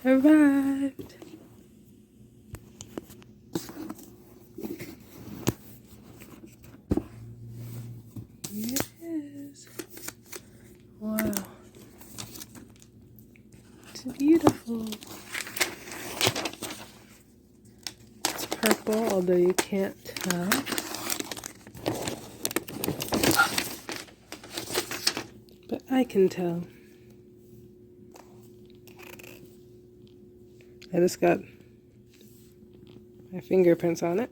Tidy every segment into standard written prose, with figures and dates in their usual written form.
Arrived. Here it is. Wow. It's beautiful. It's purple, although you can't tell. But I can tell. I just got my fingerprints on it.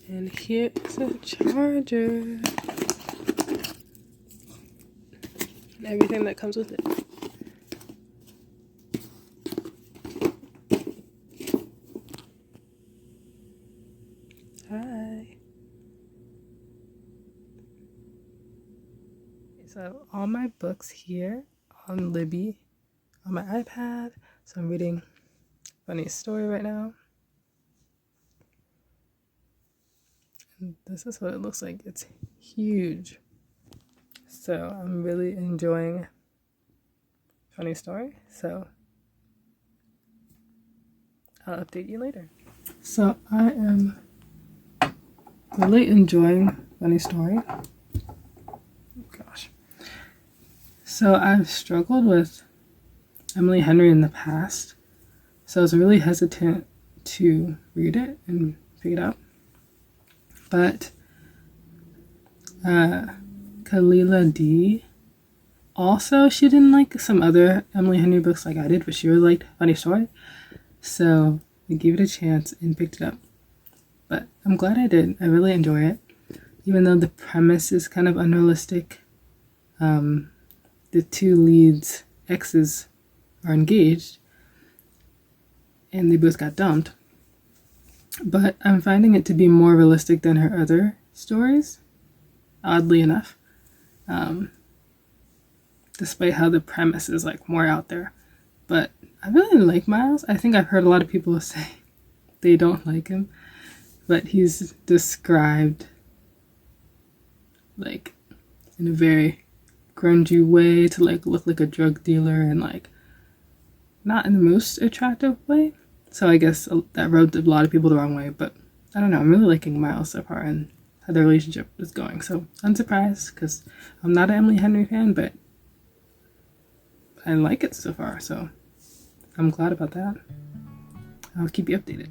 And here is a charger. And everything that comes with it. Hi. So all my books here on Libby on my iPad. So I'm reading Funny Story right now. And this is what it looks like. It's huge. So I'm really enjoying Funny Story. So I'll update you later. So I am really enjoying Funny Story. Gosh. So I've struggled with Emily Henry in the past. So I was really hesitant to read it and pick it up. But Kalila D, also, she didn't like some other Emily Henry books like I did, but she really liked Funny Story. So I gave it a chance and picked it up. But I'm glad I did. I really enjoy it. Even though the premise is kind of unrealistic. The two leads' exes are engaged. And they both got dumped. But I'm finding it to be more realistic than her other stories. Oddly enough. Despite how the premise is like more out there. But I really like Miles. I think I've heard a lot of people say they don't like him. But he's described like in a very grungy way to like look like a drug dealer and like not in the most attractive way. So I guess that rubbed a lot of people the wrong way. But I don't know. I'm really liking Miles so far and how the relationship is going. So unsurprised because I'm not an Emily Henry fan, but I like it so far. So I'm glad about that. I'll keep you updated.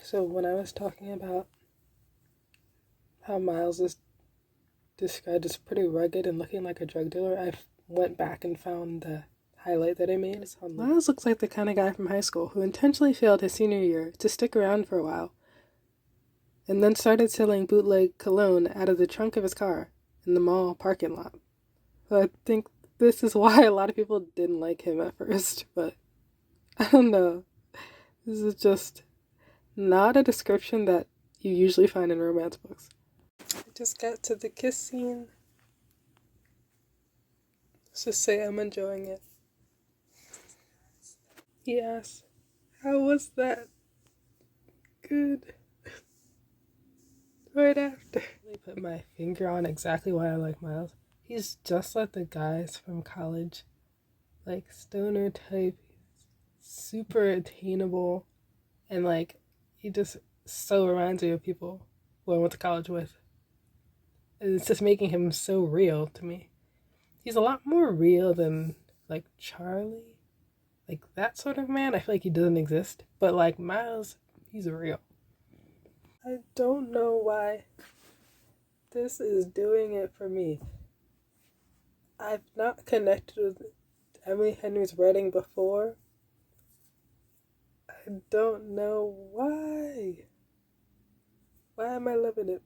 So when I was talking about how Miles is described as pretty rugged and looking like a drug dealer, I went back and found the highlight that I made. Miles looks like the kind of guy from high school who intentionally failed his senior year to stick around for a while and then started selling bootleg cologne out of the trunk of his car in the mall parking lot. So I think this is why a lot of people didn't like him at first, but I don't know. This is just not a description that you usually find in romance books. I just got to the kiss scene. Let's just say I'm enjoying it. He asked, how was that? Good. Right after. I put my finger on exactly why I like Miles. He's just like the guys from college. Like stoner type. Super attainable. And like, he just so reminds me of people who I went to college with. It's just making him so real to me. He's a lot more real than like Charlie. Like that sort of man, I feel like he doesn't exist. But like Miles, he's real. I don't know why this is doing it for me. I've not connected with Emily Henry's writing before. I don't know why. Why am I loving it?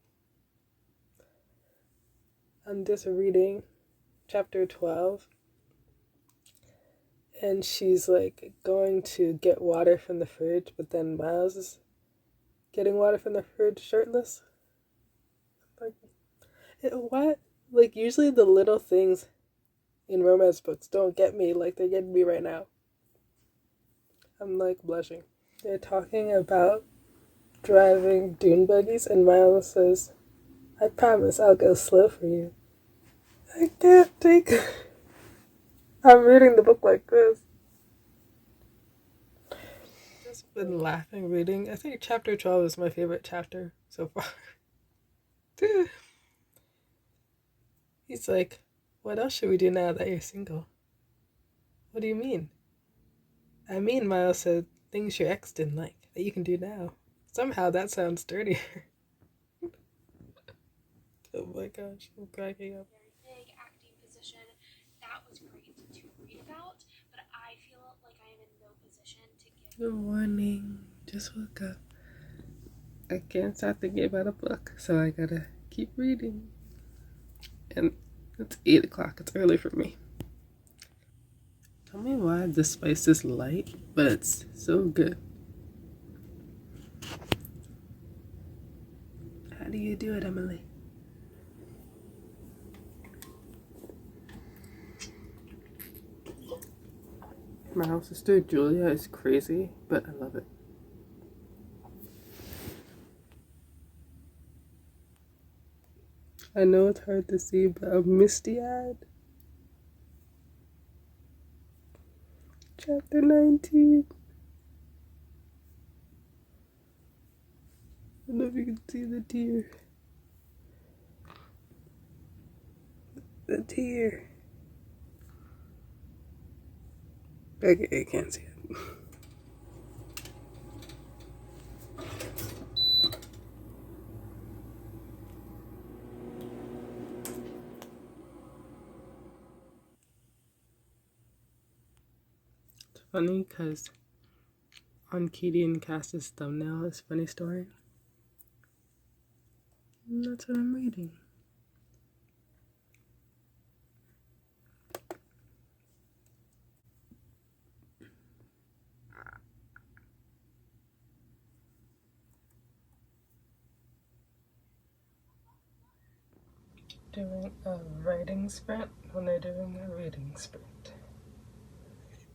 I'm just reading chapter 12, and she's like going to get water from the fridge, but then Miles is getting water from the fridge shirtless. Like, what? Like, usually the little things in romance books don't get me like they're getting me right now. I'm like blushing. They're talking about driving dune buggies, and Miles says, I promise I'll go slow for you. I can't take it. I'm reading the book like this. I've just been laughing reading. I think chapter 12 is my favorite chapter so far. He's like, what else should we do now that you're single? What do you mean? I mean, Miles said, things your ex didn't like that you can do now. Somehow that sounds dirtier. Oh my gosh, I'm cracking up. Very big acting position. That was great to read about, but I feel like I am in no position to give. Good morning. Just woke up. I can't stop thinking about a book, so I gotta keep reading. And it's 8 o'clock. It's early for me. Tell me why the spice is light, but it's so good. How do you do it, Emily? My house sister Julia is crazy, but I love it. I know it's hard to see, but I'm misty-eyed. Chapter 19. I don't know if you can see the tear. The tear. Okay, I can't see it. It's funny because on Katie and Cass's thumbnail is Funny Story. And that's what I'm reading. Doing a writing sprint when they're doing a reading sprint.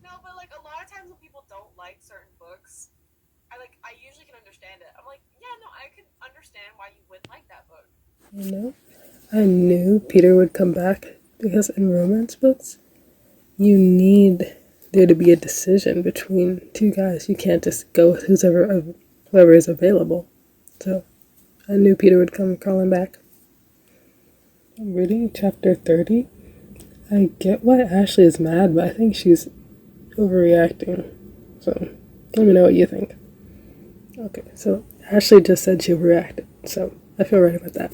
No, but like a lot of times when people don't like certain books, I usually can understand it. I'm like, yeah, no, I can understand why you wouldn't like that book. You know, I knew Peter would come back because in romance books, you need there to be a decision between two guys. You can't just go with whoever is available. So I knew Peter would come crawling back. I'm reading chapter 30. I get why Ashley is mad, but I think she's overreacting. So let me know what you think. Okay, so Ashley just said she overreacted, so I feel right about that.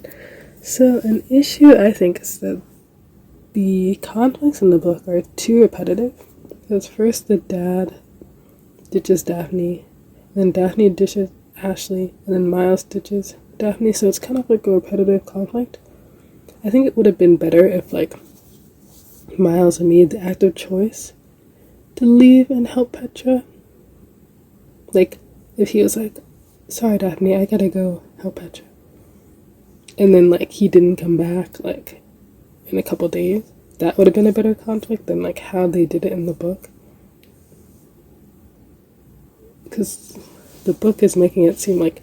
So an issue I think is that the conflicts in the book are too repetitive. Because first the dad ditches Daphne, then Daphne ditches Ashley, and then Miles ditches Daphne, so it's kind of like a repetitive conflict. I think it would have been better if, like, Miles made the active choice to leave and help Petra. Like, if he was like, sorry, Daphne, I gotta go help Petra. And then, like, he didn't come back, like, in a couple days. That would have been a better conflict than, like, how they did it in the book. Because the book is making it seem like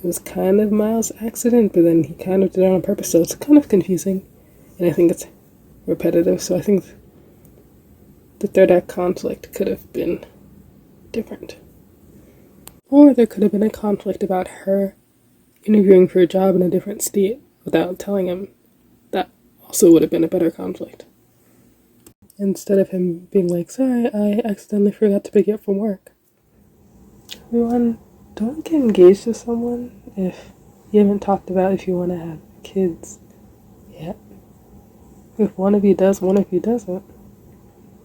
it was kind of Miles' accident, but then he kind of did it on purpose, so it's kind of confusing. And I think it's repetitive, so I think the third act conflict could have been different. Or there could have been a conflict about her interviewing for a job in a different state without telling him. That also would have been a better conflict. Instead of him being like, sorry, I accidentally forgot to pick you up from work. Everyone don't get engaged to someone if you haven't talked about if you want to have kids yet. If one of you does, one of you doesn't.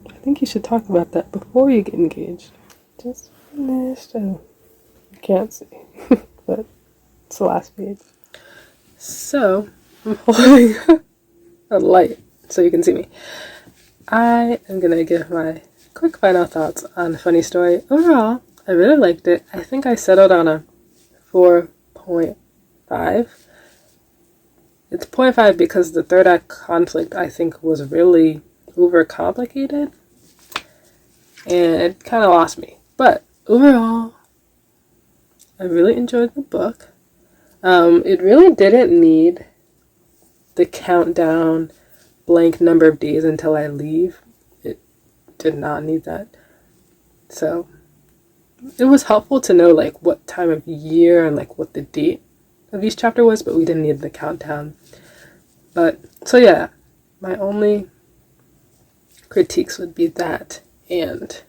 I think you should talk about that before you get engaged. Just finished. Oh, you can't see, but it's the last page. So, I'm holding a light so you can see me. I am going to give my quick final thoughts on Funny Story. Overall, I really liked it. I think I settled on a 4.5. It's 0.5 because the third act conflict, I think, was really overcomplicated. And it kind of lost me. But overall, I really enjoyed the book. It really didn't need the countdown blank number of days until I leave. It did not need that. So it was helpful to know like what time of year and like what the date of each chapter was, but we didn't need the countdown. But so yeah, my only critiques would be that and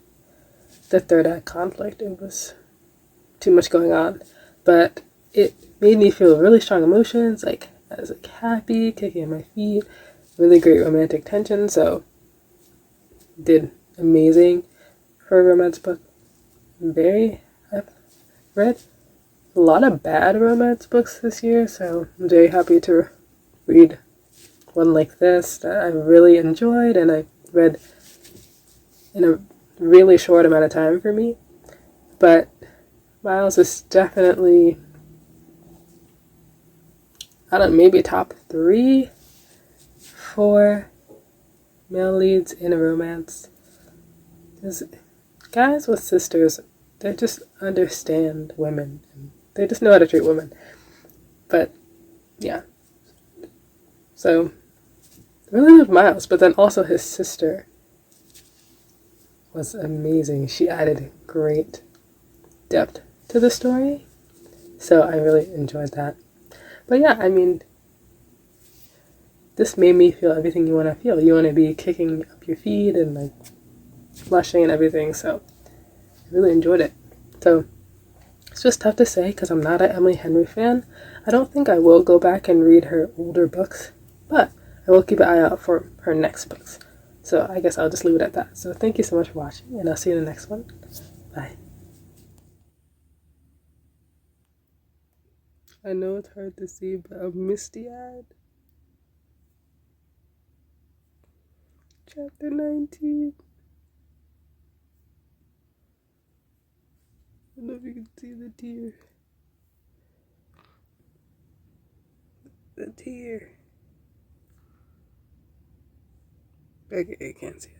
the third act conflict. It was too much going on, but it made me feel really strong emotions. Like I was like happy, kicking on my feet, really great romantic tension. So did amazing for a romance book. I've read a lot of bad romance books this year, so I'm very happy to read one like this that I really enjoyed and I read in a really short amount of time for me. But Miles is definitely, I don't know, maybe top 3 for male leads in a romance. Because guys with sisters, they just understand women. And they just know how to treat women. But, yeah. So, I really love Miles, but then also his sister was amazing. She added great depth to the story. So I really enjoyed that. But yeah, I mean, this made me feel everything you want to feel. You want to be kicking up your feet and like blushing and everything. So I really enjoyed it. So it's just tough to say because I'm not an Emily Henry fan. I don't think I will go back and read her older books, but I will keep an eye out for her next books. So I guess I'll just leave it at that. So thank you so much for watching, and I'll see you in the next one. Bye. I know it's hard to see, but I'm misty-eyed. Chapter 19. I don't know if you can see the tear. The tear. Okay, I can't see it.